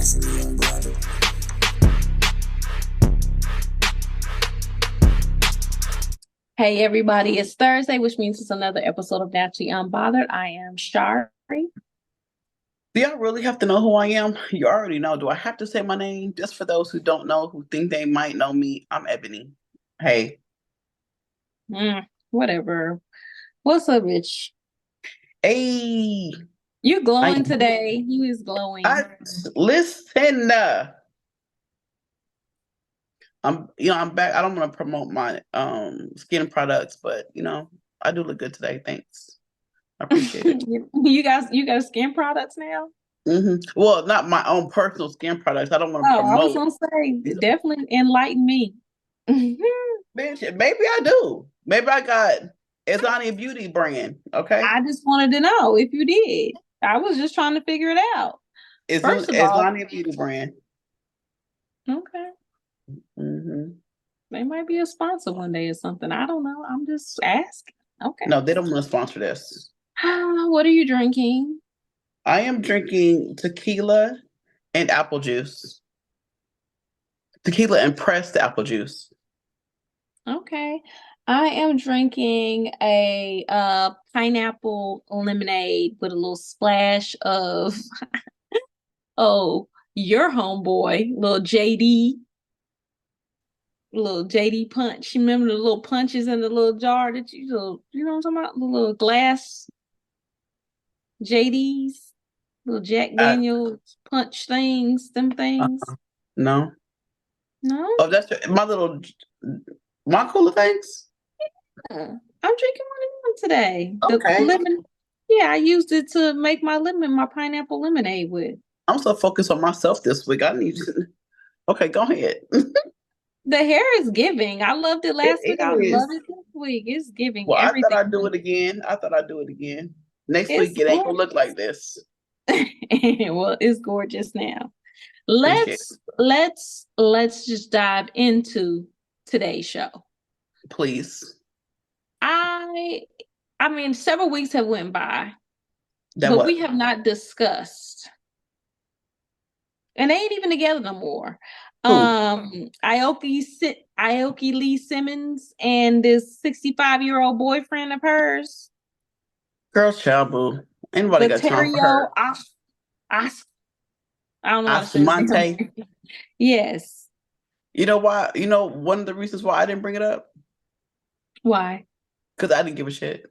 Hey everybody, it's Thursday, which means it's another episode of Naturally Unbothered. I am Shari. Do y'all really have to know who I am? You already know. Do I have to say my name? Just for those who don't know, who think they might know me, I'm Ebony. Hey. Whatever. What's up, Rich? Hey. You I, glowing today. You is I glowing. listen. I'm back. I don't want to promote my skin products, but I do look good today. Thanks. I appreciate it. You got skin products now? Well, not my own personal skin products. I don't want to Oh, I was promote. gonna say, definitely enlighten me. Bitch, maybe I do. Maybe I got Exani Beauty brand. Okay. I just wanted to know if you did. I was just trying to figure it out. First of all, Exani Beauty brand. okay. hmm They might be a sponsor one day or something. I don't know. I'm just asking. Okay. No, they don't want to sponsor this. What are you drinking? I am drinking tequila and apple juice. Tequila and pressed apple juice. Okay. I am drinking a pineapple lemonade with a little splash of your homeboy, little JD punch. You remember the little punches in the little jar that you know what I'm talking about? The little glass JDs, little Jack Uh, Daniels punch things, them things. no. No? Oh, that's my little my cooler things. I'm drinking one of them today. The Okay. lemon. Yeah, I used it to make my pineapple lemonade with. I'm so focused on myself this week. I need to. Okay, go ahead. The hair is giving. I loved it last week. I It love is. it this week. It's giving Well, I thought everything. I'd do it again. I thought I'd do it again. Next week It's it ain't gonna look gorgeous. like this. Well, it's gorgeous now. Appreciate Let's just dive into today's show. it. Please. I I mean, several weeks have went by, That but we what? have not discussed, and they ain't even together no more. Who? Aoki Lee Simmons and this 65-year-old boyfriend of hers, Girl, child boo. Anybody got time for Vittorio her? As I don't know how to say his Asmante. name. Yes. You know why? You know one of the reasons why I didn't bring it up? Why? Because I didn't give a shit.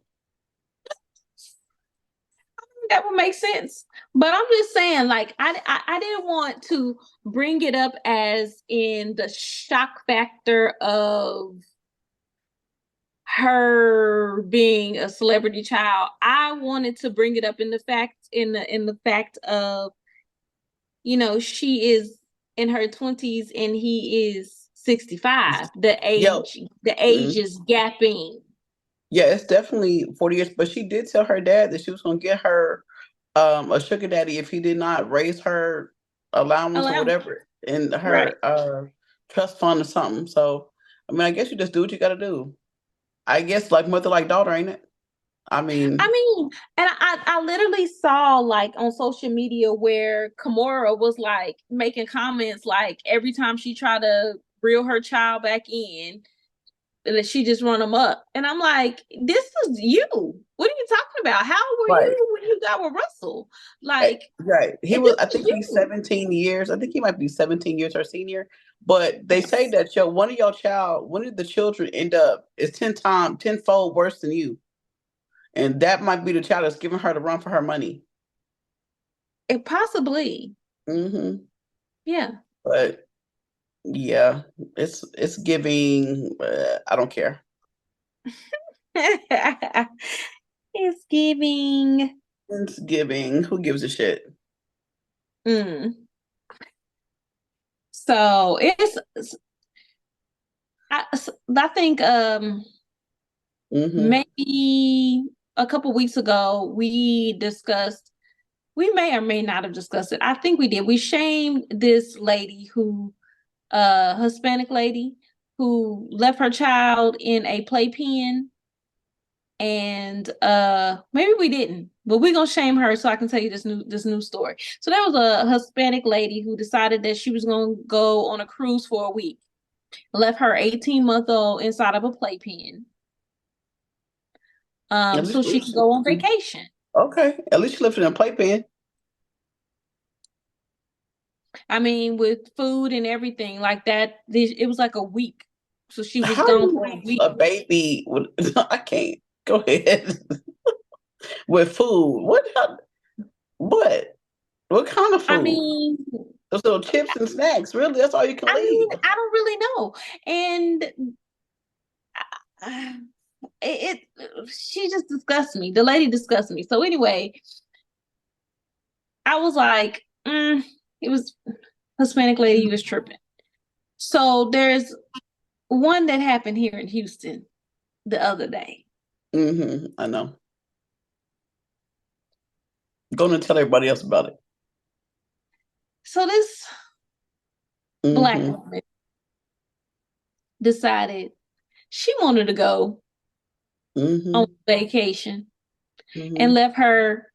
That would make sense. But I'm just saying, like, I didn't want to bring it up as in the shock factor of her being a celebrity child. I wanted to bring it up in the fact of, she is in her 20s and he is 65. The Yo, age mm, is gapping. yeah, it's definitely 40 years. But she did tell her dad that she was gonna get her a sugar daddy if he did not raise her allowance or Allow whatever in right. her trust fund or something. So I mean, I guess you just do what you gotta do. I guess like mother like daughter, ain't it? I I mean, mean, and I literally saw like on social media where Kimora was like making comments like every time she tried to reel her child back in, that she just run them up. And I'm like, this is you. What are you talking about? How were right. you when you got with Russell? Like, Right. He was, this I is think he's you. 17 years. I think he might be 17 years her senior. But they say Yes. that one of the children end up is 10-fold worse than you. And that might be the child that's giving her the run for her money. It possibly. hmm Yeah. But yeah, it's giving. I don't care. It's giving. It's giving. Who gives a shit? Mm. So I, I think hmm maybe a couple weeks ago we may or may not have discussed it. I think we did. We shamed this lady who Hispanic lady who left her child in a playpen, and maybe we didn't. But we're gonna shame her so I can tell you this new story. So there was a Hispanic lady who decided that she was gonna go on a cruise for a week. Left her 18-month-old inside of a playpen. So she could go on vacation. Okay. At least she left it in a playpen. I mean, with food and everything like that, it was like a week. So she was How do gone you for a leave week. a baby with I can't. Go ahead. With food. What? What kind of I food? mean, Those little chips and snacks. Really? That's all you can leave. I don't really know. And she just disgusts me. The lady disgusts me. So anyway, I was like, it was Hispanic lady was tripping. So there's one that happened here in Houston the other day. I know. Going to tell everybody else about it. So this Black woman decided she wanted to go on vacation and left her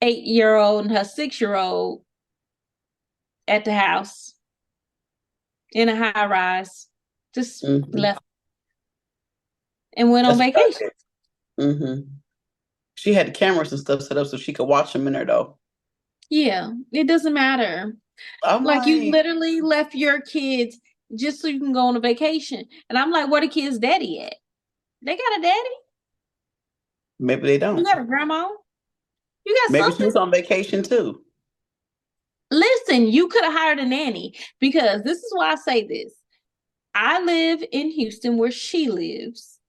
8-year-old and her 6-year-old at the house in a high rise. Just left and went on vacation. She had cameras and stuff set up so she could watch them in there, though. Yeah, it doesn't matter. Like you literally left your kids just so you can go on a vacation. And I'm like, where the kids' daddy at? They got a daddy? Maybe they don't. You got a grandma? You got Maybe something? she was on vacation too. Listen, you could have hired a nanny because this is why I say this. I live in Houston where she lives.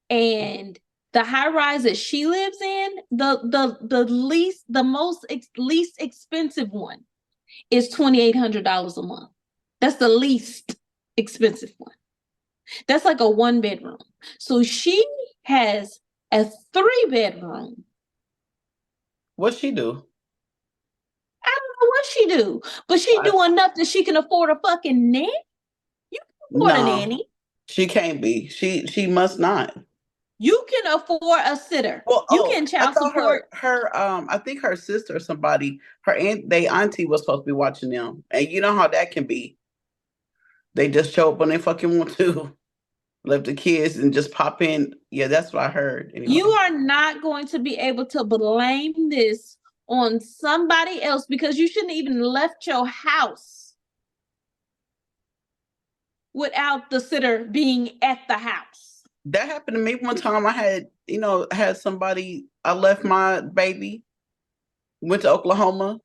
And the high rise that she lives in, the least expensive one is $2,800 a month. That's the least expensive one. That's like a 1-bedroom. So she has a 3-bedroom. What'd she do? I don't know what she do, but she do enough that she can afford a fucking nanny. You can afford a nanny. She can't be. She must not. You can afford a sitter. Well, you can child support. Her I think her sister or somebody, auntie was supposed to be watching them. And you know how that can be. They just show up when they fucking want to. Left the kids and just pop in. Yeah, that's what I heard. Anyway. You are not going to be able to blame this on somebody else because you shouldn't even left your house without the sitter being at the house. That happened to me one time. I had somebody, I left my baby, went to Oklahoma,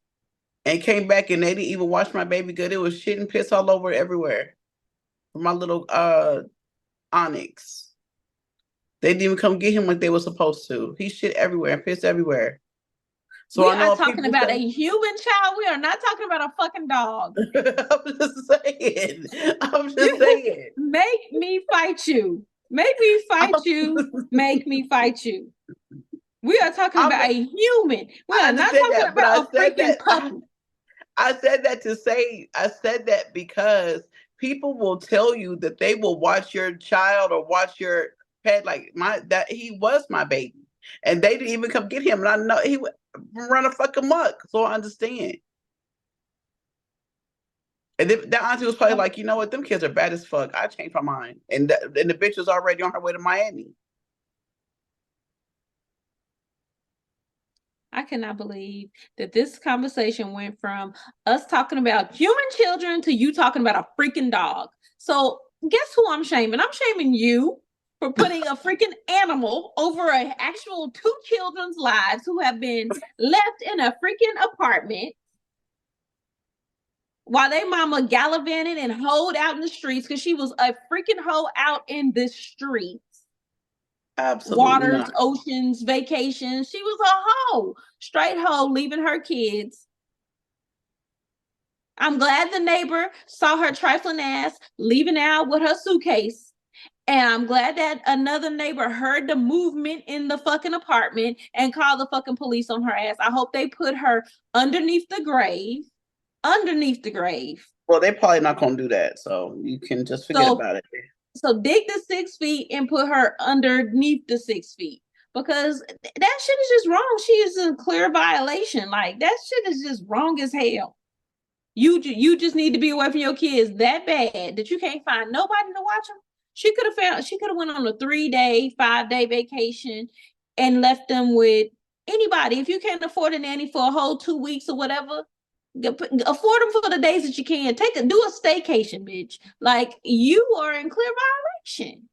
and came back and they didn't even wash my baby good. It was shit and piss all over everywhere. For my little Onyx. They didn't even come get him like they were supposed to. He shit everywhere and piss everywhere. So we are talking about a human child. We are not talking about a fucking dog. I'm just saying. Make me fight you. Make me fight you. Make me fight you. We are talking about a human. We are not talking about a freaking puppy. I said that because people will tell you that they will watch your child or watch your pet that he was my baby. And they didn't even come get him. And I know he would run a fucking muck. So I understand. And that auntie was probably like, you know what? Them kids are bad as fuck. I changed my mind. And the bitch was already on her way to Miami. I cannot believe that this conversation went from us talking about human children to you talking about a freaking dog. So guess who I'm shaming? I'm shaming you for putting a freaking animal over an actual 2 children's lives who have been left in a freaking apartment while their mama gallivanted and hoed out in the streets because she was a freaking hoe out in the streets. Absolutely Waters, not. oceans, vacations. She was a hoe, straight hoe, leaving her kids. I'm glad the neighbor saw her trifling ass leaving out with her suitcase. And I'm glad that another neighbor heard the movement in the fucking apartment and called the fucking police on her ass. I hope they put her underneath the grave. Underneath the grave. Well, they're probably not going to do that. So you can just forget about it. So dig the 6 feet and put her underneath the 6 feet. because that shit is just wrong. She is in clear violation. Like that shit is just wrong as hell. You just need to be away from your kids that bad that you can't find nobody to watch them. She could have went on a 3-day, 5-day vacation and left them with anybody. If you can't afford a nanny for a whole 2 weeks or whatever, afford them for the days that you can. Do a staycation, bitch. Like you are in clear violation.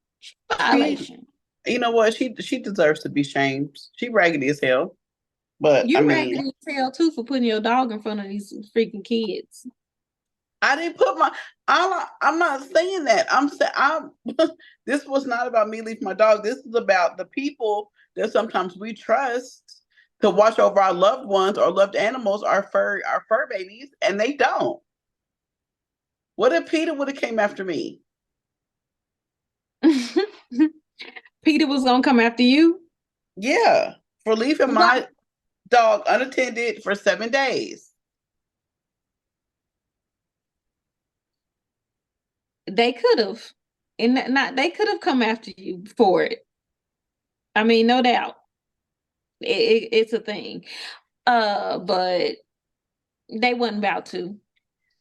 Violation. You know what? She deserves to be shamed. She raggedy as hell. But you raggedy as hell too for putting your dog in front of these freaking kids. I didn't put my. I'm not saying that. I'm saying this was not about me leaving my dog. This is about the people that sometimes we trust to watch over our loved ones or loved animals, our fur babies, and they don't. What if Peter would have came after me? Peter was gonna come after you? Yeah, for leaving my dog unattended for 7 days. They could have, and they could have come after you for it. I mean, no doubt, it's a thing. But they wasn't about to.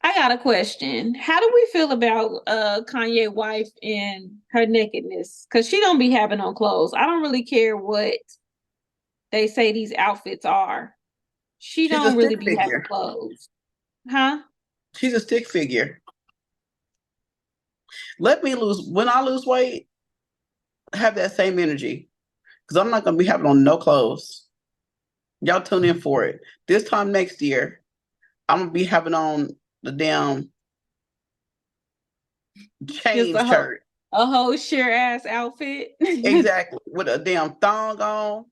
I got a question. How do we feel about Kanye's wife and her nakedness? Because she don't be having on clothes. I don't really care what they say these outfits are. She's don't really be having clothes. Huh? She's a stick figure. When I lose weight, have that same energy. Because I'm not going to be having on no clothes. Y'all tune in for it. This time next year, I'm going to be having on the damn chain shirt. A whole sheer ass outfit. Exactly. With a damn thong on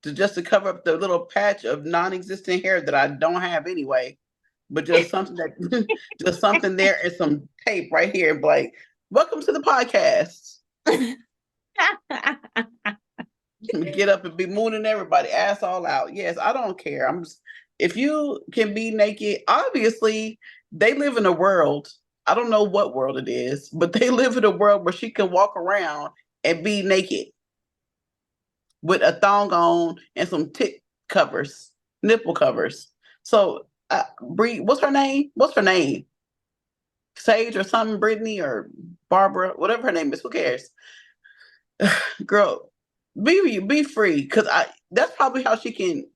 just to cover up the little patch of non-existent hair that I don't have anyway. But just something just something there and some tape right here. Like, welcome to the podcast. Get up and be mooning everybody, ass all out. Yes, I don't care. If you can be naked, obviously they live in a world. I don't know what world it is, but they live in a world where she can walk around and be naked with a thong on and some nipple covers. So, Bree, what's her name? Sage or something, Brittany or Barbara, whatever her name is. Who cares? Girl, be free, because that's probably how she can.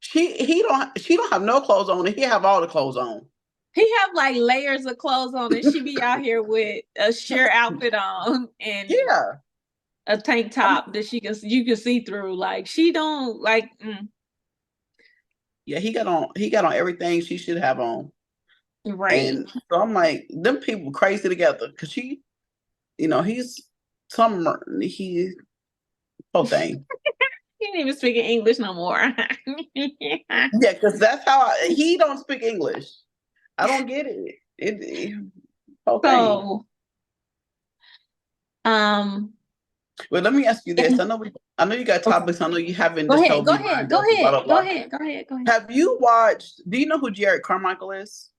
She don't have no clothes on, and he have all the clothes on. He have like layers of clothes on, and she be out here with a sheer outfit on and a tank top that you can see through. Like she don't like. Yeah, he got on everything she should have on. Right. And so I'm like, them people crazy together, because he's whole thing. He ain't even speaking English no more. Yeah, because that's how he don't speak English. I don't get it. Whole thing. Well, let me ask you this. I know you got topics. I know you haven't. Go ahead. Have you watched? Do you know who Jared Carmichael is?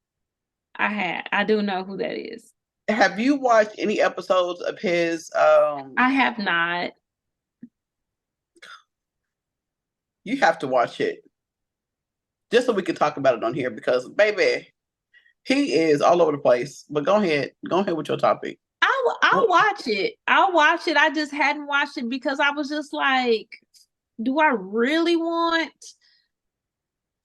I do know who that is. Have you watched any episodes of his? I have not. You have to watch it, just so we can talk about it on here, because baby, he is all over the place. But go ahead with your topic. I'll watch it. I just hadn't watched it because I was just like, do I really want?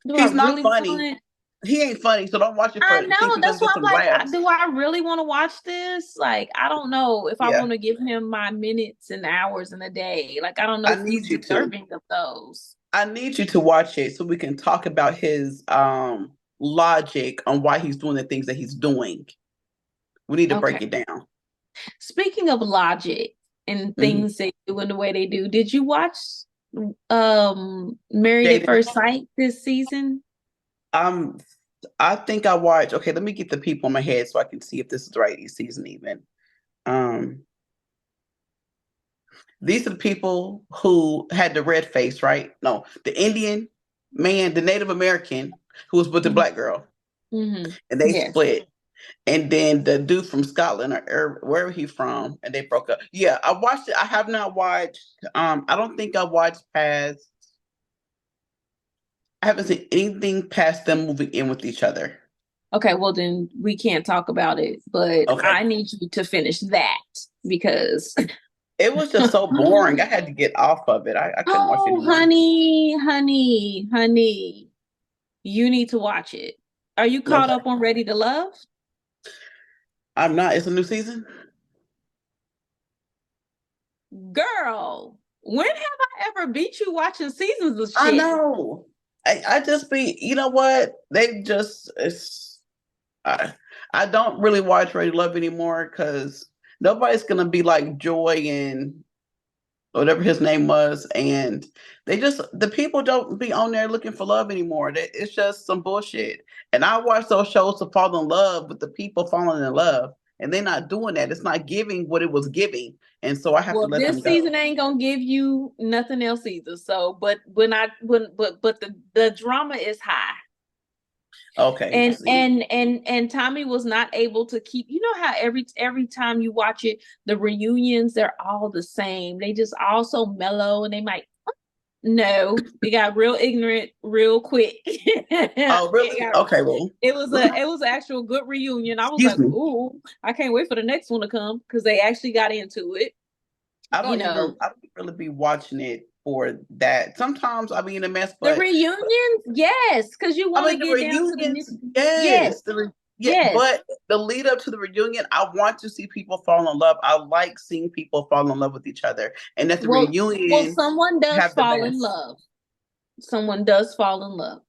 He's not funny. He ain't funny, so don't watch it. I know, that's why I'm like, do I really want to watch this? Like, I don't know if I want to give him my minutes and hours in a day. Like, I don't know if he's deserving of those. I need you to watch it so we can talk about his logic on why he's doing the things that he's doing. We need to break it down. Speaking of logic and things they do in the way they do, did you watch Married at First Sight this season? I think I watched. Okay, let me get the people in my head so I can see if this is the right season even. These are the people who had the red face, right? No, the Indian man, the Native American who was with the black girl. And they split. and then the dude from Scotland or wherever he's from, and they broke up. Yeah, I watched it. I have not watched. I don't think I watched past. I haven't seen anything past them moving in with each other. Okay, well then we can't talk about it, but Okay. I need you to finish that because It was just so boring. I had to get off of it. I couldn't watch it oh, anymore. honey, you need to watch it. Are you caught Okay. up on Ready to Love? I'm not. It's a new season. Girl, when have I ever beat you watching seasons of I shit? know. I just be, you know what? They just it's I don't really watch Ready to Love anymore because nobody's gonna be like Joy and whatever his name was, and the people don't be on there looking for love anymore. It's just some bullshit. And I watch those shows to fall in love with the people falling in love, and they're not doing that. It's not giving what it was giving, and so I have to Well, let them this go. season ain't gonna give you nothing else either. So, but the drama is high. Okay, And see. and Tommy was not able to keep, you know how every time you watch it, the reunions, they're all the same. They just all so mellow and they might no, it got real ignorant real quick. Oh, really? Okay, well, It was an actual good reunion. I was excuse like, me. ooh, I can't wait for the next one to come because they actually got into it. You know, I don't really be watching it for that. Sometimes I be in a mess, the but reunions, yes, because you I want to mean the get down to the reunions, nitty. Yes, yes. Yeah, yes. but the lead up to the reunion, I want to see people fall in love. I like seeing people fall in love with each other. And at the Well, reunion, someone does have the fall in best. love. Someone does fall in love.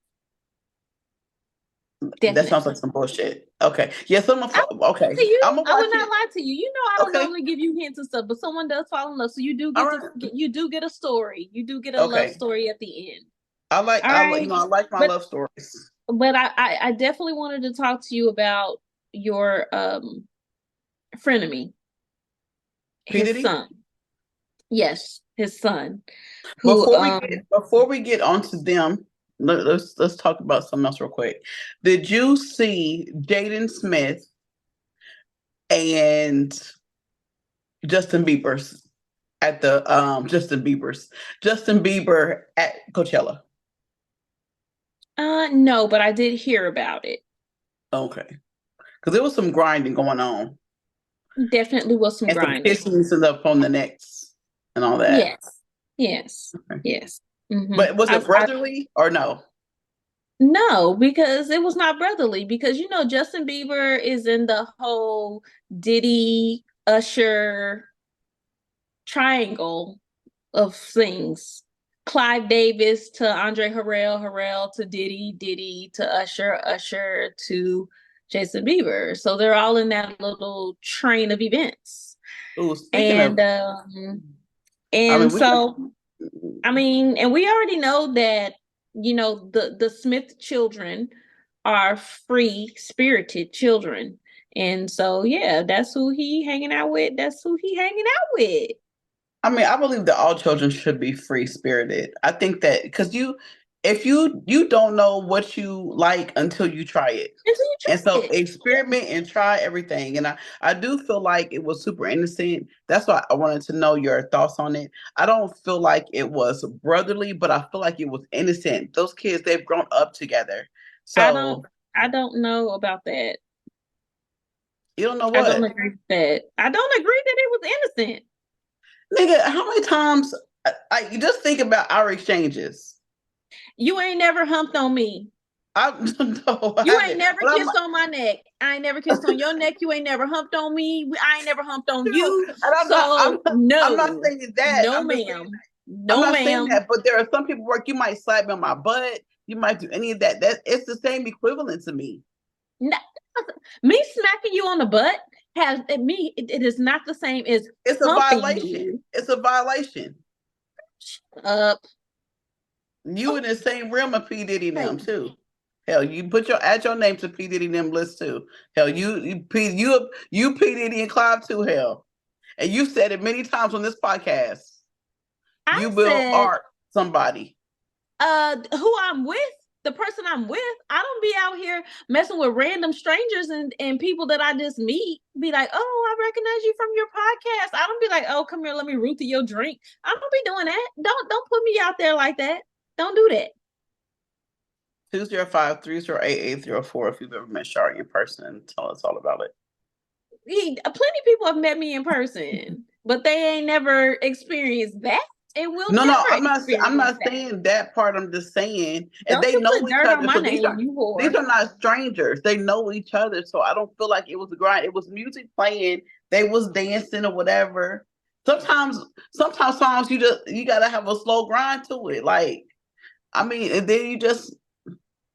That sounds like Definitely. some bullshit. Okay. Yeah, someone I will okay. to you. I'm gonna I watch would not it. lie to you. You know, I don't Okay. normally give you hints and stuff, but someone does fall in love. So All right. you do get a story. You do get a love Okay. story at the end. All I like right. I like my But love stories. I definitely wanted to talk to you about your frenemy, P. his Diddy? son. Yes, his son. Who Before we get onto them, let's talk about something else real quick. Did you see Jaden Smith and Justin Bieber's at the Justin Bieber at Coachella? no, but I did hear about it. Okay, because there was some grinding going on Definitely was some and some grinding. kissing up on the necks and all that. Yes. Yes. Okay. Yes. Mm-hmm. But was it brotherly or no? No, because it was not brotherly. Because you know, Justin Bieber is in the whole Diddy Usher triangle of things. Clive Davis to Andre Harrell, Harrell to Diddy, Diddy to Usher, Usher to Jason Bieber. So they're all in that little train of events. Ooh, speaking of, And I mean, and so I mean, and we already know that, you know, the Smith children are free spirited children. And so yeah, that's who he hanging out with. That's who he hanging out with. I mean, I believe that all children should be free spirited. I think that because if you don't know what you like until you try it, And so you and try so it. experiment and try everything. And I do feel like it was super innocent. That's why I wanted to know your thoughts on it. I don't feel like it was brotherly, but I feel like it was innocent. Those kids, they've grown up together. I don't So I don't know about that. you don't know I don't what, agree with that. I don't agree that it was innocent. nigga. How many times? You just think about our exchanges. You ain't never humped on me. I no, I You ain't haven't. never But I'm kissed on my neck. I ain't never kissed on your neck. You ain't never humped on me. I ain't never humped on true. you. And So I'm not no, saying that. no, I'm just saying ma'am. I'm No, not saying ma'am. that, but there are some people where you might slap me on my butt, you might do any of that. That it's the same equivalent to me. No, me smacking you on the butt it is not the same as It's a humping violation. you. It's a violation. Shut up. You in the same realm of P. Diddy and them Okay. too. Hell, you add your name to P. Diddy and them list too. Hell, you P. Diddy and Clive too, hell. And you said it many times on this podcast. I You will said, art somebody. who I'm with, the person I'm with, I don't be out here messing with random strangers and people that I just meet. Be like, oh, I recognize you from your podcast. I don't be like, oh, come here, let me root to your drink. I don't be doing that. Don't put me out there like that. Don't do that. 205-308-804 if you've ever met Shari in person. Tell us all about it. Plenty of people have met me in person, but they ain't never experienced that. And will No, never I'm not experience that. saying that part. I'm just saying, and Don't they you know put each dirt on other. my So name, you these whore. are not strangers. They know each other. So I don't feel like it was a grind. It was music playing. They was dancing or whatever. Sometimes songs you gotta have a slow grind to it. Like, I mean, and then you just.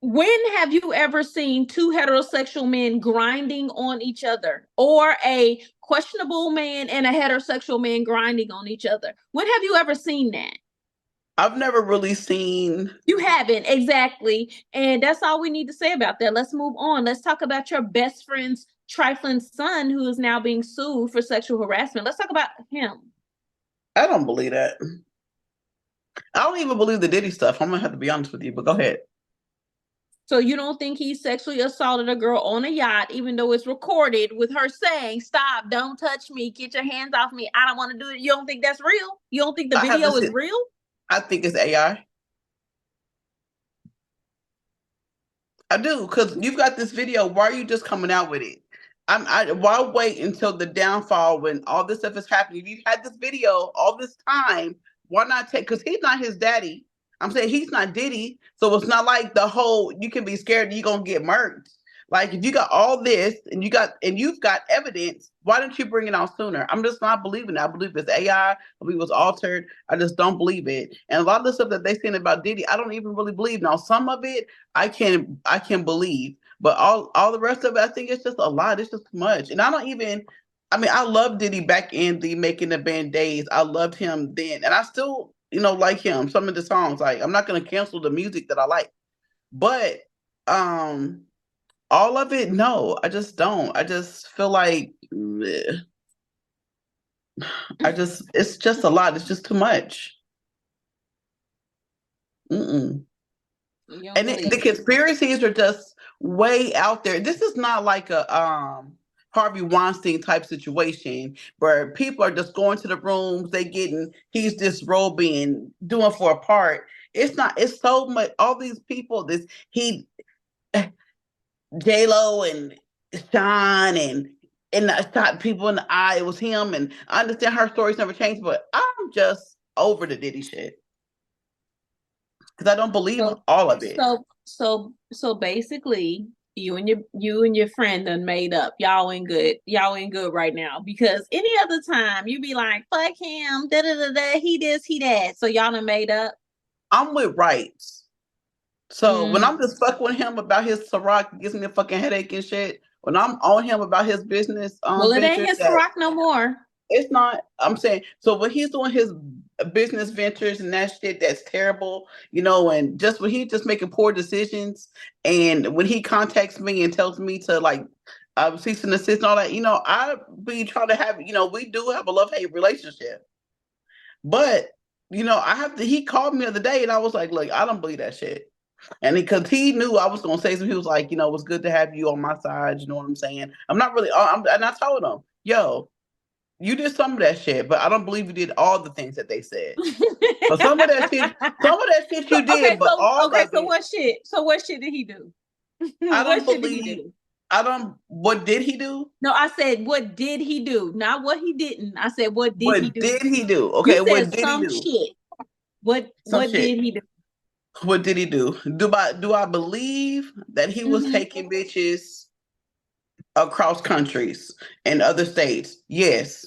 When have you ever seen two heterosexual men grinding on each other, or a questionable man and a heterosexual man grinding on each other? When have you ever seen that? I've never really seen. You haven't, exactly. And that's all we need to say about that. Let's move on. Let's talk about your best friend's trifling son who is now being sued for sexual harassment. Let's talk about him. I don't believe that. I don't even believe the Diddy stuff. I'm gonna have to be honest with you, but go ahead. So you don't think he sexually assaulted a girl on a yacht, even though it's recorded with her saying, "Stop, don't touch me, get your hands off me, I don't want to do it." You don't think that's real? You don't think the I have video this. is real? I think it's AI. I do, because you've got this video. Why are you just coming out with it? Why wait until the downfall when all this stuff is happening? If you've had this video all this time, why not take? Because he's not his daddy. I'm saying he's not Diddy, so it's not like the whole you can be scared you're gonna get murked. Like if you got all this and you've got evidence, why didn't you bring it out sooner? I'm just not believing it. I believe it's AI. I believe it was altered. I just don't believe it. And a lot of the stuff that they saying about Diddy, I don't even really believe. Now some of it I can believe, but all the rest of it, I think it's just a lot. It's just too much. And I don't even. I mean, I loved Diddy back in the Making the Band days. I loved him then, and I still like him. Some of the songs, like I'm not gonna cancel the music that I like, but all of it, no, I just don't. I just feel like it's just a lot. It's just too much. Mm-mm. And the conspiracies are just way out there. This is not like a Harvey Weinstein type situation where people are just going to the rooms, he's disrobing, doing for a part. It's not. It's so much. All these people, J Lo and Sean and I shot people in the eye. It was him, and I understand her story's never changed, but I'm just over the Diddy shit because I don't believe all of it. So basically, you and your friend done made up. Y'all ain't good. Y'all ain't good right now, because any other time you be like, fuck him, da da da da, he this, he that. So y'all done made up. I'm with rights. So when I'm just fucking with him about his Ciroc, gives me a fucking headache and shit. When I'm on him about his business, well, it ain't his Ciroc no more. It's not. I'm saying, so when he's doing his business ventures and that shit, that's terrible, and just when he's just making poor decisions, and when he contacts me and tells me to like cease and desist and all that, I be trying to have, we do have a love-hate relationship. But, he called me the other day and I was like, look, I don't believe that shit. And because he knew I was going to say something, he was like, it was good to have you on my side. You know what I'm saying? I'm not really, and I told him, yo, you did some of that shit, but I don't believe you did all the things that they said. But some of that shit you did, but all of it. So what shit? So what shit did he do? I don't believe. What did he do? No, I said, what did he do? Not what he didn't. I said, what did he do? What did he do? Okay, what did he do? Shit. What did he do? What did he do? Do I believe that he was taking bitches across countries and other states? Yes.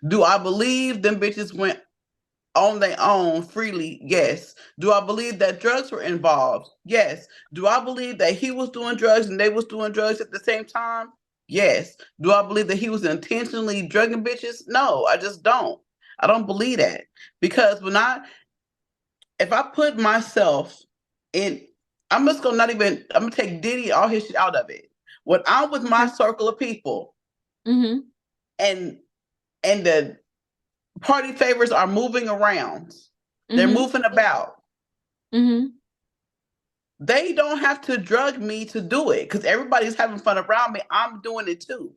Do I believe them bitches went on their own freely? Yes. Do I believe that drugs were involved? Yes. Do I believe that he was doing drugs and they was doing drugs at the same time? Yes. Do I believe that he was intentionally drugging bitches? No, I just don't. I don't believe that, because if I put myself in, I'm just gonna I'm gonna take Diddy all his shit out of it. When I'm with my circle of people, and the party favors are moving around, they're moving about. they don't have to drug me to do it because everybody's having fun around me. I'm doing it too.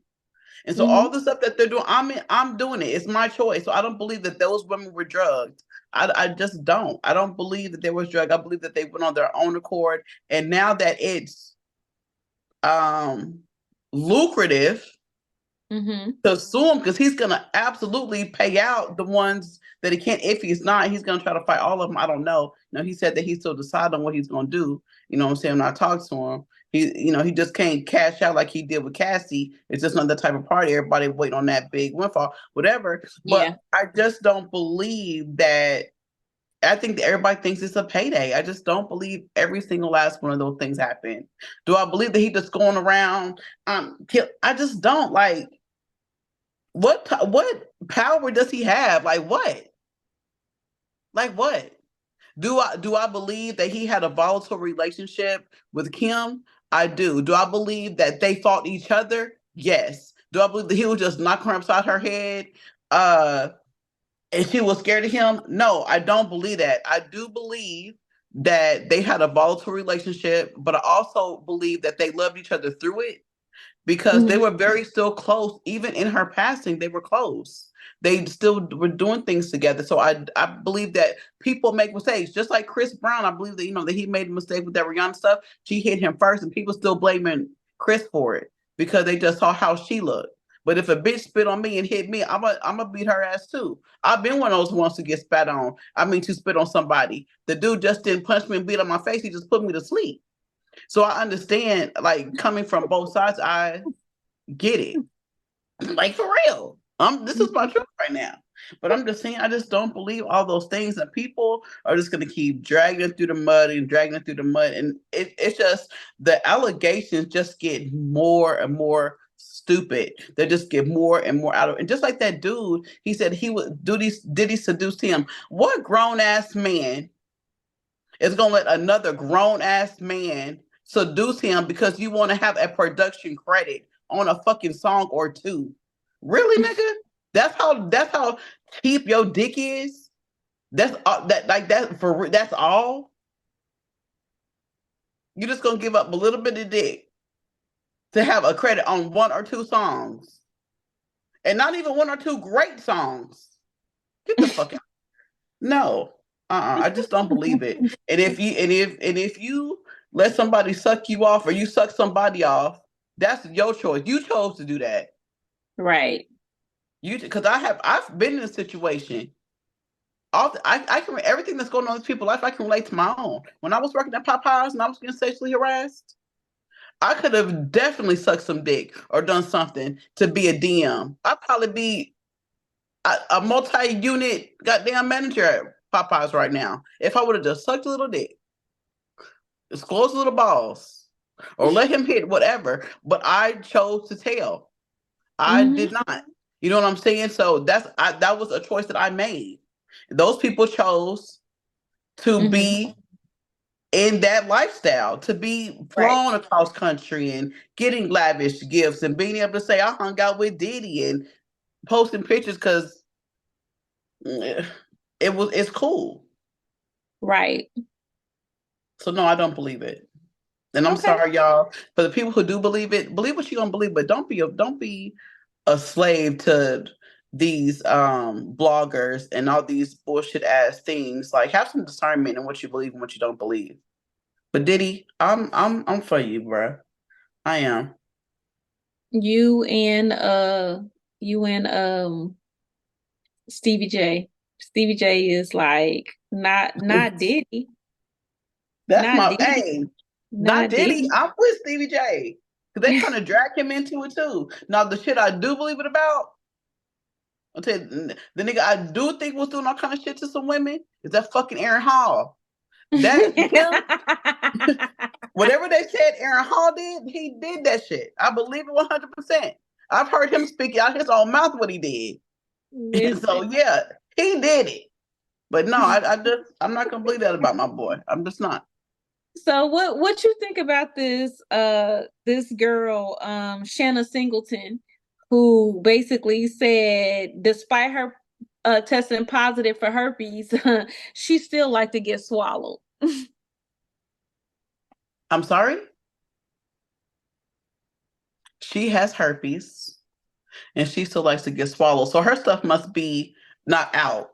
And so all Mhm. the stuff that they're doing, I'm doing it. It's my choice. So I don't believe that those women were drugged. I just don't. I don't believe that they was drugged. I believe that they went on their own accord. And now that it's um lucrative Mhm. to sue him, because he's gonna absolutely pay out the ones that he can't. If he's not, he's gonna try to fight all of them. I don't know. He said that he's still deciding on what he's gonna do. You know what I'm saying? When I talked to him, he just can't cash out like he did with Cassie. It's just not the type of party. Everybody waiting on that big windfall, whatever. But Yeah. I just don't believe that. I think that everybody thinks it's a payday. I just don't believe every single last one of those things happen. Do I believe that he just going around? I just don't like. What power does he have? Like what? Like what? Do I believe that he had a volatile relationship with Kim? I do. Do I believe that they fought each other? Yes. Do I believe that he was just knocking her upside her head? Uh and she was scared of him? No, I don't believe that. I do believe that they had a volatile relationship, but I also believe that they loved each other through it because they Mhm. were very still close. Even in her passing, they were close. They still were doing things together. So I believe that people make mistakes. Just like Chris Brown, I believe that that he made a mistake with that Rihanna stuff. She hit him first, and people still blaming Chris for it because they just saw how she looked. But if a bitch spit on me and hit me, I'm gonna beat her ass too. I've been one of those ones to get spat on. I mean, to spit on somebody. The dude just didn't punch me and beat on my face. He just put me to sleep. So I understand, like coming from both sides. I get it. Like for real. This is my truth right now. But I'm just saying, I just don't believe all those things, and people are just gonna keep dragging it through the mud and dragging it through the mud, and it's just the allegations just get more and more stupid. They just get more and more out of, and just like that dude, he said he would do these. Did he seduce him? What grown ass man is gonna let another grown ass man seduce him because you want to have a production credit on a fucking song or two? Really, nigga? That's how cheap your dick is. That's that like that for that's all. You're just gonna give up a little bit of dick to have a credit on one or two songs, and not even one or two great songs. Get the fuck out. No, I just don't believe it. And if you let somebody suck you off or you suck somebody off, that's your choice. You chose to do that. Right. You because I've been in a situation. I can everything that's going on in people's life. I can relate to my own. When I was working at Popeyes and I was getting sexually harassed, I could have definitely sucked some dick or done something to be a DM. I'd probably be a multi-unit goddamn manager at Popeyes right now if I would have just sucked a little dick, disclosed little balls, or let him hit whatever. But I chose to tell. I Mhm. did not. You know what I'm saying? So that was a choice that I made. Those people chose to Mhm. be in that lifestyle, to be Right. flown across country and getting lavish gifts and being able to say I hung out with Diddy and posting pictures because it's cool. Right. So no, I don't believe it. And I'm Okay. sorry, y'all. For the people who do believe it, believe what you're gonna believe, but don't be a slave to these bloggers and all these bullshit ass things. Like have some discernment in what you believe and what you don't believe. But Diddy, I'm for you, bro. I am. You and you and Stevie J. Stevie J is like not Diddy. That's Not my Diddy. hey. Not Not Diddy. Diddy. I'm with Stevie J. Cause they trying to drag him into it too. Now the shit I do believe it about, I'll tell you, the nigga I do think was doing all kind of shit to some women is that fucking Aaron Hall. That him, whatever they said Aaron Hall did, he did that shit. I believe it 100%. I've heard him speak out his own mouth what he did. So Listen. yeah, he did it. But no, I'm not gonna believe that about my boy. I'm just not. So what you think about this girl Shanna Singleton, who basically said despite her testing positive for herpes, she still like to get swallowed. I'm sorry? She has herpes and she still likes to get swallowed. So her stuff must be not out.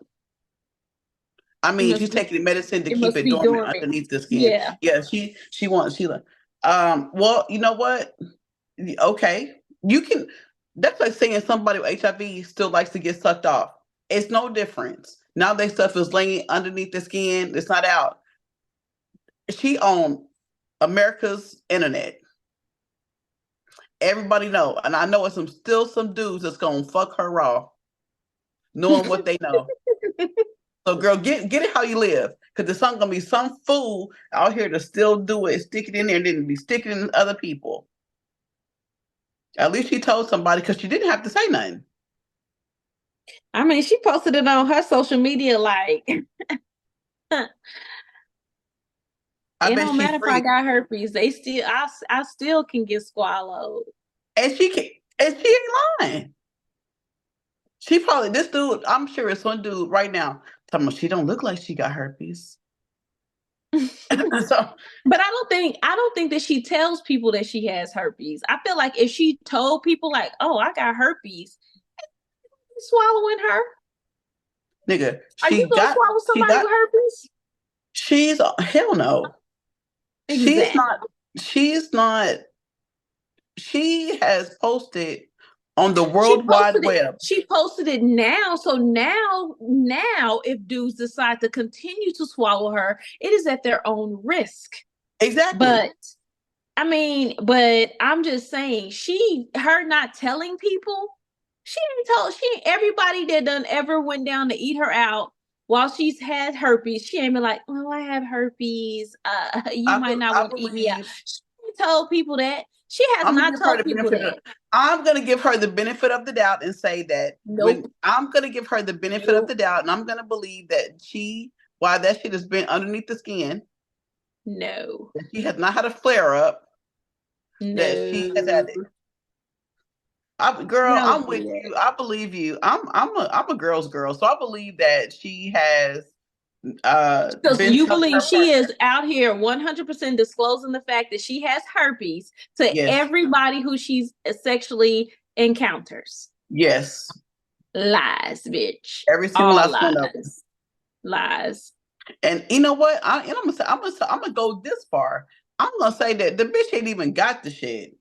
I It mean, must she's be taking medicine to it keep must it be dormant dormant. underneath the skin. Yeah. Yeah, she wants Sheila. Well, you know what? Okay, you can. That's like saying somebody with HIV still likes to get sucked off. It's no difference. Now their stuff is laying underneath the skin. It's not out. She on America's internet. Everybody know, and I know it's still some dudes that's gonna fuck her raw, knowing what they know. So, girl, get it how you live, because there's gonna be some fool out here to still do it, stick it in there, and then be sticking it in other people. At least she told somebody, because she didn't have to say nothing. I mean, she posted it on her social media like I it bet don't she's matter if I free, got herpes. I still can get swallowed. and she can, and she ain't lying. She probably this dude. I'm sure it's one dude right now. Talking about she don't look like she got herpes. So But I don't think that she tells people that she has herpes. I feel like if she told people like, "Oh, I got herpes," swallowing her. nigga, Are you gonna swallow she somebody got with herpes? she's hell no. She's Exactly. not she's not she has posted on the World Wide Web. She posted it now. So now if dudes decide to continue to swallow her, it is at their own risk. Exactly. But I mean, but I'm just saying, her not telling people, she ain't everybody that done ever went down to eat her out while she's had herpes. She ain't been like, oh, I have herpes. You might not I want to eat me out. believe She told people that. She has I'm gonna not give her told the people benefit that. of I'm gonna give her the benefit of the doubt and say that when Nope. I'm gonna give her the benefit of Nope. the doubt and I'm gonna believe that why that shit has been underneath the skin, No. that she has not had a flare up, that she has had No. it. Girl, Don't I'm do with that. you. I believe you. I'm a girl's girl, so I believe that she has So been you telling believe her she partner. is out here 100% disclosing the fact that she has herpes to Yes, everybody who she's sexually encounters? yes. Lies, bitch. Every single All last one of them. lies. Lies. And you know what? I'm gonna go this far. I'm gonna say that the bitch ain't even got the shit.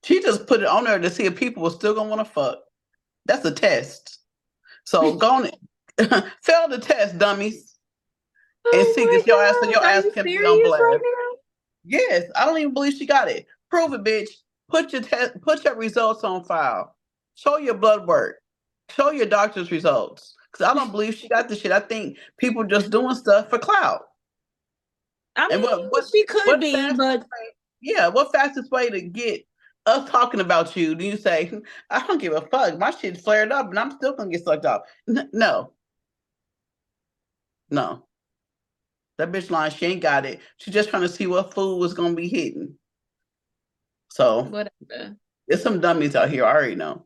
She just put it on there to see if people were still gonna want to fuck. That's a test. So go on, fail the test, dummies, and see Oh this my your God. Are ass you can be on serious right blast. Yes, I don't even believe she got it. Prove it, bitch. Put your results on file. Show your blood work. Show your doctor's results. Because I don't believe she got the shit. I think people just doing stuff for clout. now? I And mean, she could what be, fastest but way? Yeah, what fastest way to get us talking about you? Do you say, I don't give a fuck. My shit's flared up and I'm still gonna get sucked off. No, no. That bitch line, she ain't got it. She's just trying to see what food was gonna be hitting. So whatever. there's some dummies out here. I already know.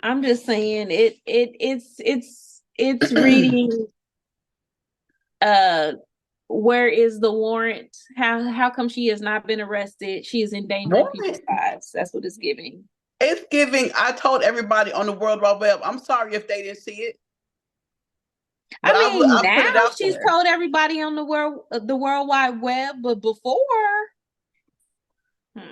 I'm just saying it's reading uh where is the warrant? How come she has not been arrested? She is endangering people's What? lives. That's what it's giving. It's giving. I told everybody on the World Wide Web. I'm sorry if they didn't see it, but I mean, I put now it out she's there. told everybody on the World Wide Web, but before,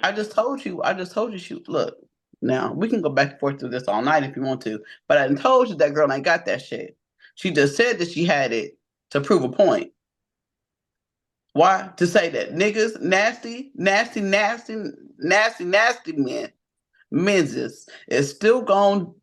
I just told you. I just told you. Shoot, look. Now we can go back and forth through this all night if you want to, but I told you that girl ain't got that shit. She just said that she had it to prove a point. Why? To say that niggas, nasty men's is still gone.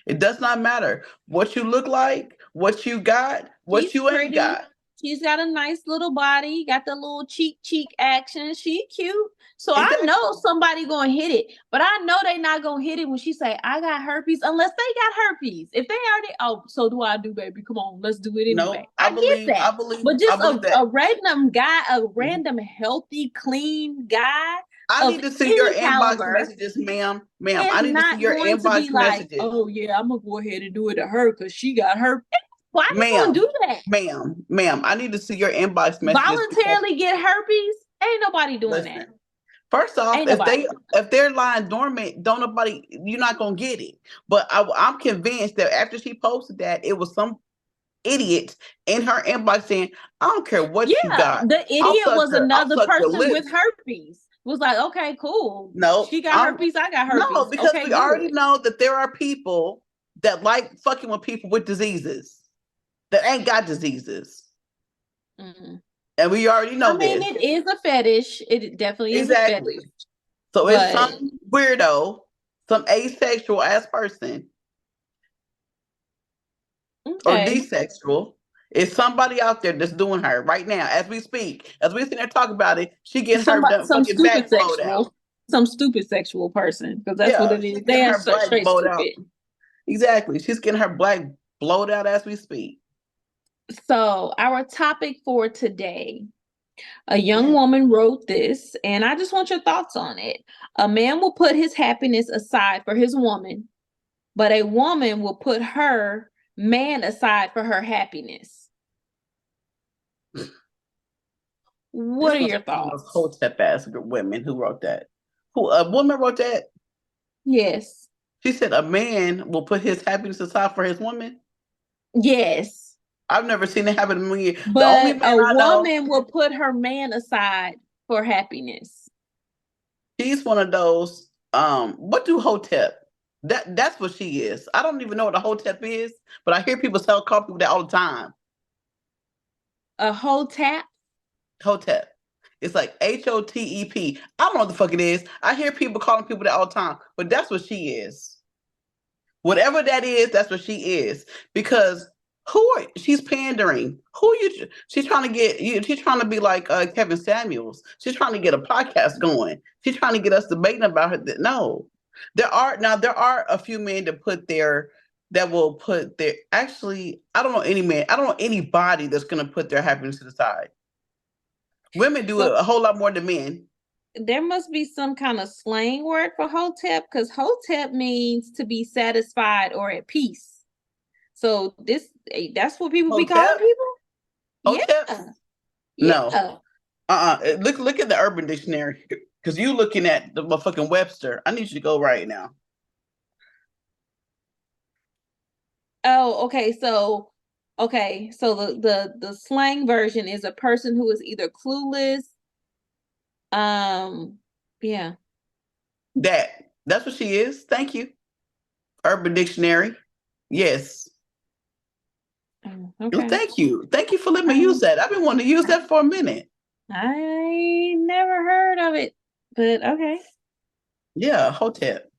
It does not matter what you look like, what you got, what she's you ain't pretty. got. She's got a nice little body, got the little cheek action. She cute. So I Exactly. know somebody gonna hit it, but I know they not gonna hit it when she say I got herpes, unless they got herpes. If they already, oh, so do I do, baby? Come on, let's do it anyway. No, I get that, but I just believe that. a random guy, a random healthy, clean guy I of need to see your any inbox caliber messages, ma'am. is I need to see not your going to be inbox like, messages. oh yeah, I'm gonna go ahead and do it to her because she got herpes. Why are you gonna do that? Ma'am, I need to see your inbox messages. Voluntarily get herpes? Ain't nobody doing Listen, that. first off, Ain't nobody. if they're lying dormant, don't nobody, you're not gonna get it. But I'm convinced that after she posted that, it was some idiot in her inbox saying, "I don't care what you Yeah, got. the I'll idiot suck was I'll another suck your person with lips." herpes. Was like, okay, cool. No, She got herpes, I got no, herpes. because Okay, we already good. know that there are people that like fucking with people with diseases that ain't got diseases. Mm. And we already know I mean, this. it is a fetish. It definitely is a Exactly. fetish. So it's But some weirdo, some asexual ass person or okay. desexual. It's somebody out there that's doing her right now as we speak. As we sit there talk about it, she getting her Some fucking stupid back blowed out. sexual. Some stupid sexual person. Because that's what Yeah, it is. she's They getting are her black straight blowed out. stupid. Exactly. She's getting her black blowed out as we speak. So our topic for today. A young woman wrote this, and I just want your thoughts on it. A man will put his happiness aside for his woman, but a woman will put her man aside for her happiness. What This are must your be one of those thoughts? hotep ass women who wrote that. Who a woman wrote that? Yes. She said a man will put his happiness aside for his woman. Yes. I've never seen it happen to me. The only But man a I know, woman will put her man aside for happiness. she's one of those. What do hotep? That's what she is. I don't even know what a hotep is, but I hear people call people that all the time. A whole tap? Hotep. It's like HOTEP. I don't know what the fuck it is. I hear people calling people that all the time, but that's what she is. Whatever that is, that's what she is. Because she's pandering? Who are you? She's trying to get you. She's trying to be like Kevin Samuels. She's trying to get a podcast going. She's trying to get us debating about her. No, there are a few men that will put their. Actually, I don't know any man. I don't know anybody that's going to put their happiness to the side. Women do it So a whole lot more than men. there must be some kind of slang word for hotep, because hotep means to be satisfied or at peace. So that's what people be calling Hotep, people? hotep. Yeah. No. Yeah. Look at the Urban Dictionary because you looking at the motherfucking Webster. I need you to go right now. Oh, okay. So the slang version is a person who is either clueless. Yeah. That's what she is. Thank you. Urban Dictionary. Yes. Well, Okay. thank you. Thank you for letting me use that. I've been wanting to use that for a minute. I never heard of it, but okay. Yeah, hotep.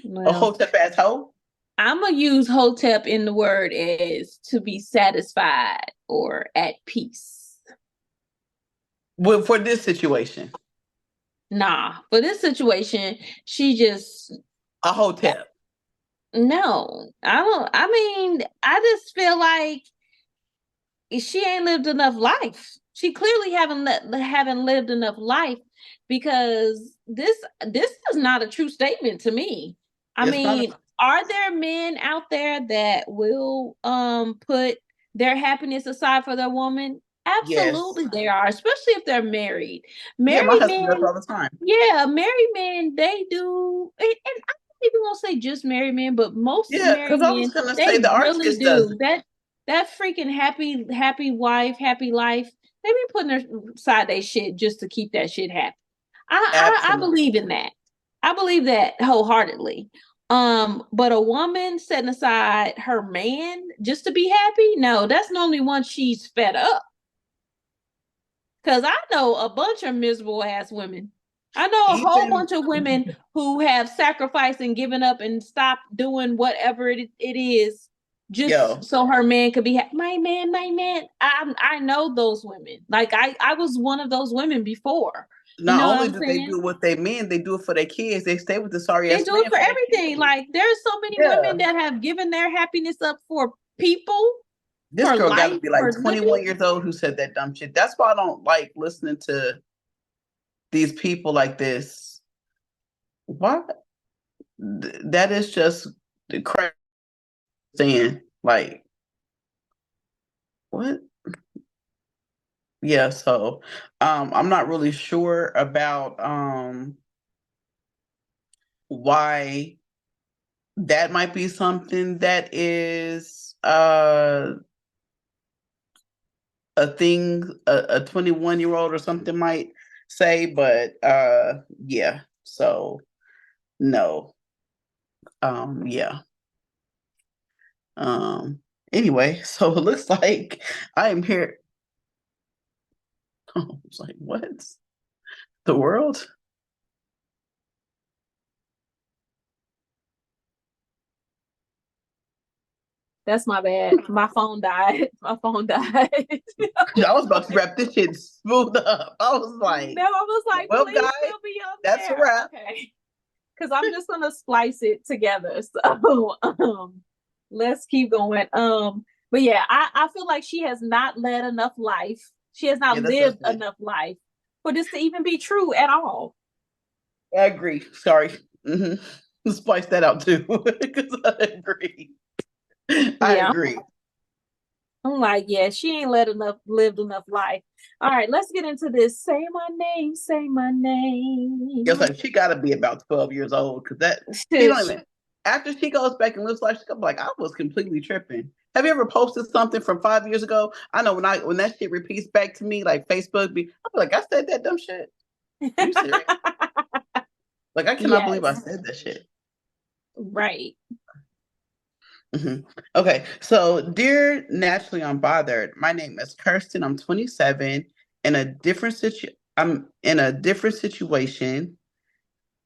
A Well, hotep ass hoe. I'm gonna use hotep in the word as to be satisfied or at peace. Well, for this situation. Nah, for this situation, she just A hotep. no. I mean, I just feel like she ain't lived enough life. She clearly haven't lived enough life, because this is not a true statement to me. I It's not mean, are there men out there that will put their happiness aside for their woman? yes. Absolutely there are, especially if they're married. Yeah, my Married husband does men, all the time. yeah, married men, they do, and I'm not even gonna say just married men, but most Yeah, married because I was men, gonna say they the really artist does do. it. That freaking happy wife, happy life, they be putting their side they shit just to keep that shit happy. I Absolutely. believe in that. I believe that wholeheartedly. But a woman setting aside her man just to be happy, no, that's normally once she's fed up. Because I know a bunch of miserable ass women. I know a whole Even bunch of women who have sacrificed and given up and stopped doing whatever it is just yo, so her man could be my man, my man. I know those women. Like I was one of those women before. You not know what only I'm do they saying? do it with their men, they do it for their kids. They stay with the sorry They ass do it man for for their everything. kids. Like there's so many Yeah. women that have given their happiness up for people, This for girl got to life, be like for 21 living. years old who said that dumb shit. That's why I don't like listening to these people like this. What? That is just the crazy saying. Like, what? Yeah, so I'm not really sure about why that might be something that is a thing a 21-year-old or something might say, but yeah, so no. Yeah. Um anyway, so it looks like I am here. I was like, what? The world? That's my bad. My phone died. My phone died. I was about to wrap this shit smooth up. I was like, No, I was like, well, please guys, still be on that's a there. wrap. Okay. Because I'm just gonna splice it together. So let's keep going. But yeah, I feel like she has not led enough life. She has not Yeah, that's what lived I said. enough life for this to even be true at all. I agree. Sorry. Spice that out too. Because I agree. I Yeah. agree. I'm like, yeah, she ain't lived enough life. All right, let's get into this. Say my name, say my Yes, name. like she got to be about 12 years old because that she don't even. After she goes back and lives life, she's gonna be like, I was completely tripping. Have you ever posted something from 5 years ago? I know when that shit repeats back to me, like Facebook, I'm like, I said that dumb shit. Are you serious? Like, I cannot believe I Yes, said that shit. right. Mhm. Okay, so dear naturally unbothered, my name is Kirsten. I'm 27. I'm in a different situation.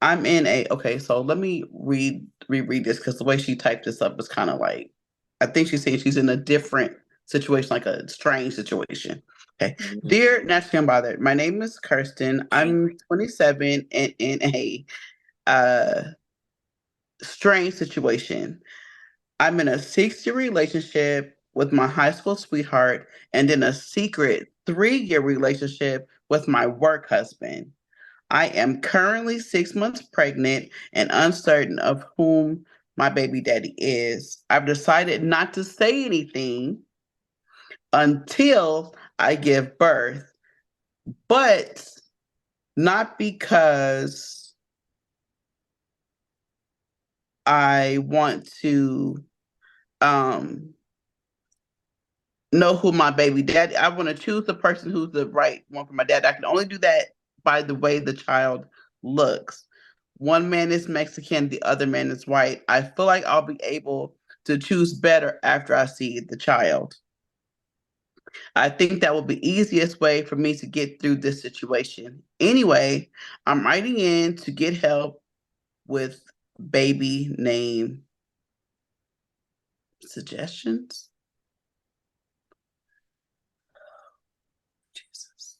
Okay, so let me reread this because the way she typed this up is kind of like, I think she's saying she's in a different situation, like a strange situation. Okay. Mhm. Dear naturally unbothered, my name is Kirsten. I'm 27 and in a uh strange situation. I'm in a 6-year relationship with my high school sweetheart and in a secret 3-year relationship with my work husband. I am currently 6 months pregnant and uncertain of whom my baby daddy is. I've decided not to say anything until I give birth, but not because I want to um know who my baby daddy. I want to choose the person who's the right one for my dad. I can only do that by the way the child looks. One man is Mexican, the other man is white. I feel like I'll be able to choose better after I see the child. I think that will be the easiest way for me to get through this situation. Anyway, I'm writing in to get help with baby name suggestions. Jesus.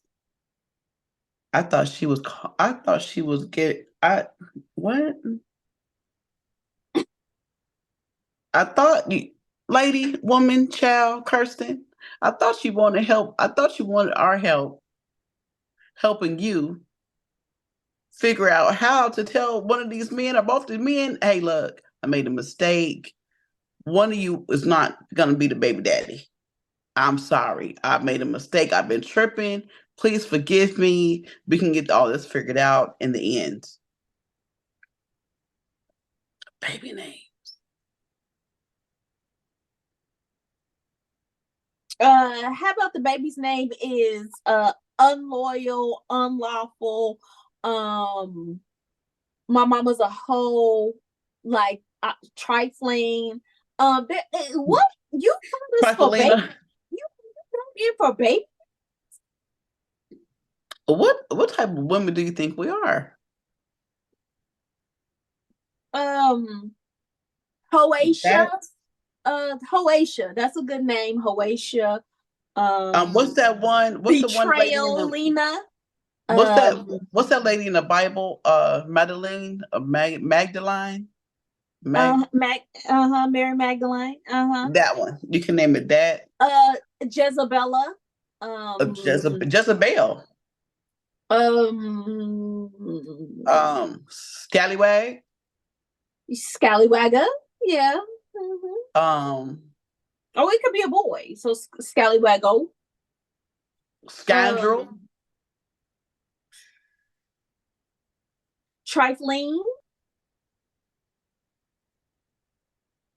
I thought she was get I what? I thought you lady, woman, child, Kirsten. I thought she wanted help. I thought she wanted our help helping you figure out how to tell one of these men or both the men, hey, look, I made a mistake. One of you is not gonna be the baby daddy. I'm sorry. I made a mistake. I've been tripping. Please forgive me. We can get all this figured out in the end. Baby name. How about the baby's name is unloyal, unlawful, um my mama's a hoe, like trifling. What you found this for baby? Trifalina. You in for baby? What type of women do you think we are? Um, Hoatia. That Hoatia. That's a good name, Hoatia. what's Um, that one? What's the one lady in the Betrayalina. what's that Um, what's that lady in the Bible? Madeline, Magdalene, Mag Mary Magdalene. that one. You can name it that. Uh, Jezebella. Um, Jezebel. um, Scallywag. Scallywagger. Yeah. Um, Oh, it could be a boy. So scallywaggo. Scoundrel. Trifling.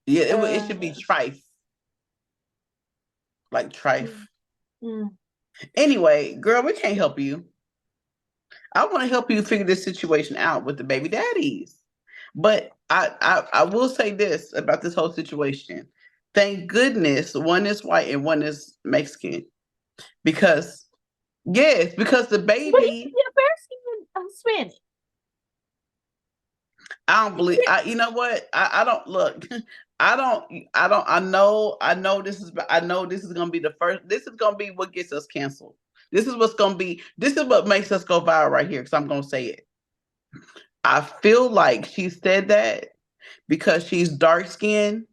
Yeah, it should be trife. Like trife. Mm. Anyway, girl, we can't help you. I want to help you figure this situation out with the baby daddies. But I will say this about this whole situation. Thank goodness one is white and one is Mexican. Because yes, because the But he baby, get a Hispanic. I don't believe you know what? I don't look. I know this is gonna be the first, this is gonna be what gets us canceled. This is what's gonna be, this is what makes us go viral right here, because I'm gonna say it. I feel like she said that because she's dark skinned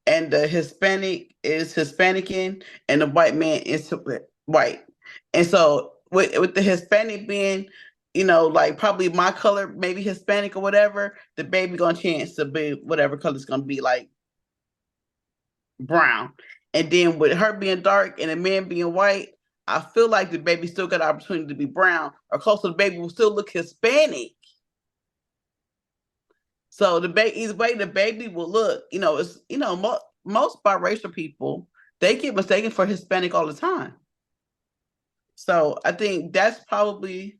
and the Hispanic is Hispanican and the white man is white. And so with the Hispanic being, like probably my color, maybe Hispanic or whatever, the baby gonna chance to be whatever color it's gonna be, like brown. And then with her being dark and the man being white, I feel like the baby still got an opportunity to be brown, or close to the baby will still look Hispanic. So the baby, either way, the baby will look. It's most biracial people, they get mistaken for Hispanic all the time. So I think that's probably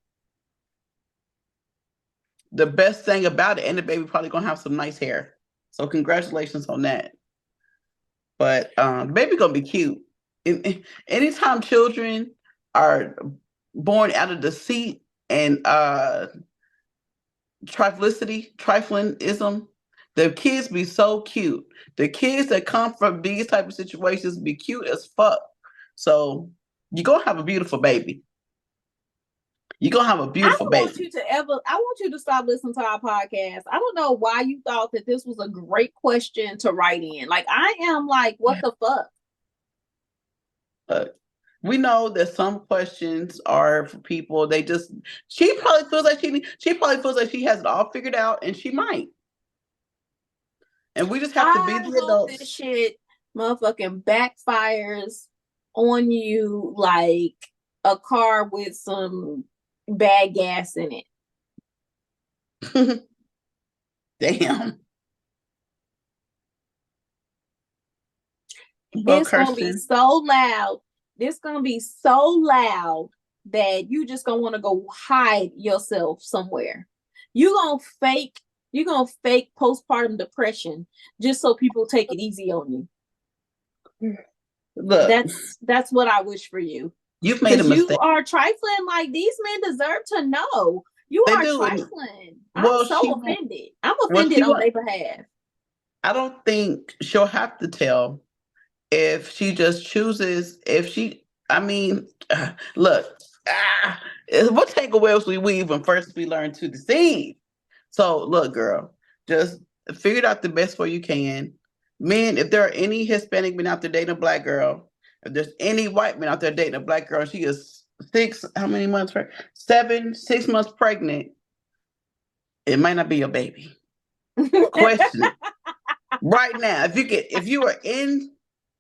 the best thing about it. And the baby probably gonna have some nice hair. So congratulations on that. But the baby gonna be cute. Anytime children are born out of deceit and triflingism, the kids be so cute. The kids that come from these type of situations be cute as fuck. So you're gonna have a beautiful baby. You're gonna have a beautiful baby. I want you to stop listening to our podcast. I don't know why you thought that this was a great question to write in. Like, I am like, what the fuck? We know that some questions are for people. She probably feels like she has it all figured out, and she might. And we just have to be the adults. This shit motherfucking backfires on you like a car with some bad gas in it. Damn. It's gonna be so loud. This gonna be so loud that you just gonna want to go hide yourself somewhere. You're gonna fake postpartum depression just so people take it easy on you. Look, that's what I wish for you. You've made a mistake. You are trifling. Like, these men deserve to know. You are trifling. I'm so offended. I'm offended on their behalf. I don't think she'll have to tell if she just chooses. Look, what takeaways we weave when first we learn to deceive. So look, girl, just figure it out the best way you can. Men, if there are any Hispanic men out there dating a black girl, if there's any white men out there dating a black girl, she is 6 months pregnant, it might not be your baby. Question it right now. If you are in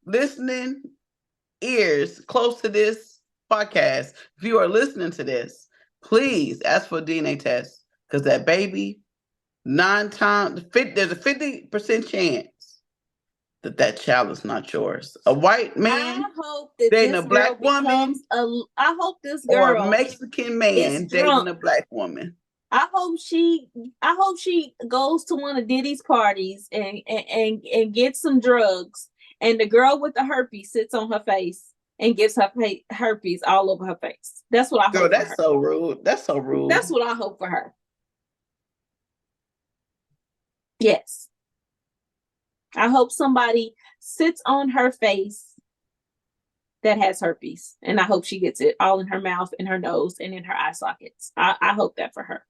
listening ears close to this podcast, if you are listening to this, please ask for a DNA test, because that baby, there's a 50% chance that child is not yours. A white man dating a black woman, I hope this girl, or a Mexican man dating a black woman. I hope she goes to one of Diddy's parties and gets some drugs, and the girl with the herpes sits on her face and gives her herpes all over her face. That's what I hope. That's so rude. That's so rude. That's what I hope for her. Yes. I hope somebody sits on her face that has herpes, and I hope she gets it all in her mouth, in her nose, and in her eye sockets. I hope that for her.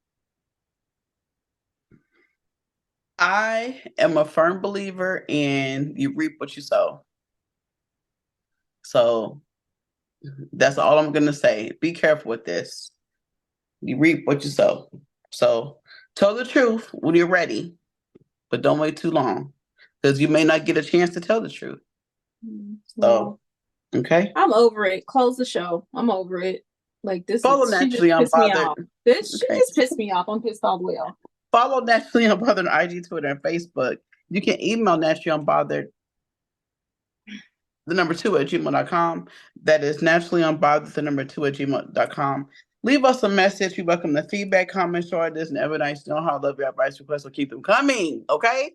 I am a firm believer in you reap what you sow. So that's all I'm going to say. Be careful with this. You reap what you sow. So tell the truth when you're ready, but don't wait too long, because you may not get a chance to tell the truth. Well, okay. I'm over it. Close the show. I'm over it. Like this Follow is she just Naturally pissed me Unbothered. off. She Okay. just pissed me off. I'm pissed all the way off. Follow Naturally Unbothered on IG, Twitter, and Facebook. You can email Naturally Unbothered, the number 2 at gmail.com. That is naturally unbothered, the number 2 at gmail.com. Leave us a message. We welcome the feedback, comments, short this, and ever nice to know how I love your advice requests. Will keep them coming. Okay?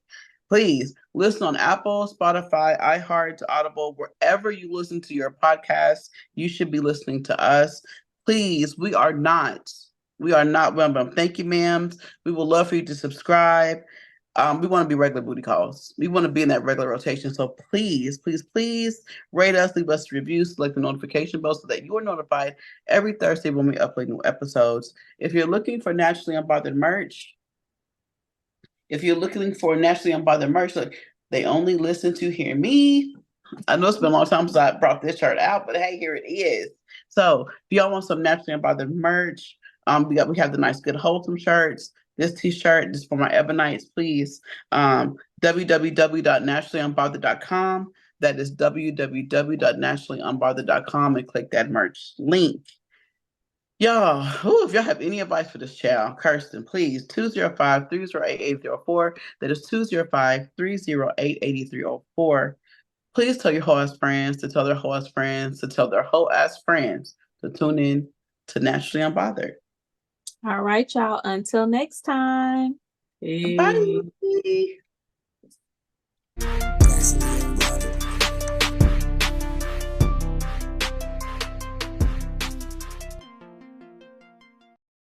Please listen on Apple, Spotify, iHeart, Audible, wherever you listen to your podcast. You should be listening to us. Please, we are not Wham. Thank you, ma'am. We would love for you to subscribe. We want to be regular booty calls. We want to be in that regular rotation. So please, please, please rate us, leave us reviews, select the notification bell so that you are notified every Thursday when we upload new episodes. If you're looking for Naturally Unbothered merch, look, they only listen to hear me. I know it's been a long time since I brought this shirt out, but hey, here it is. So if y'all want some Naturally Unbothered merch, we have the nice, good, wholesome shirts. This t-shirt is for my Ebonites, please. www.naturallyunbothered.com. That is www.naturallyunbothered.com and click that merch link. Y'all, if y'all have any advice for this child, Kirsten, please, 205-308-8304. That is 205-308-8304. Please tell your whole ass friends to tell their whole ass friends to tell their whole ass friends to tune in to Naturally Unbothered. All right, y'all. Until next time. Bye.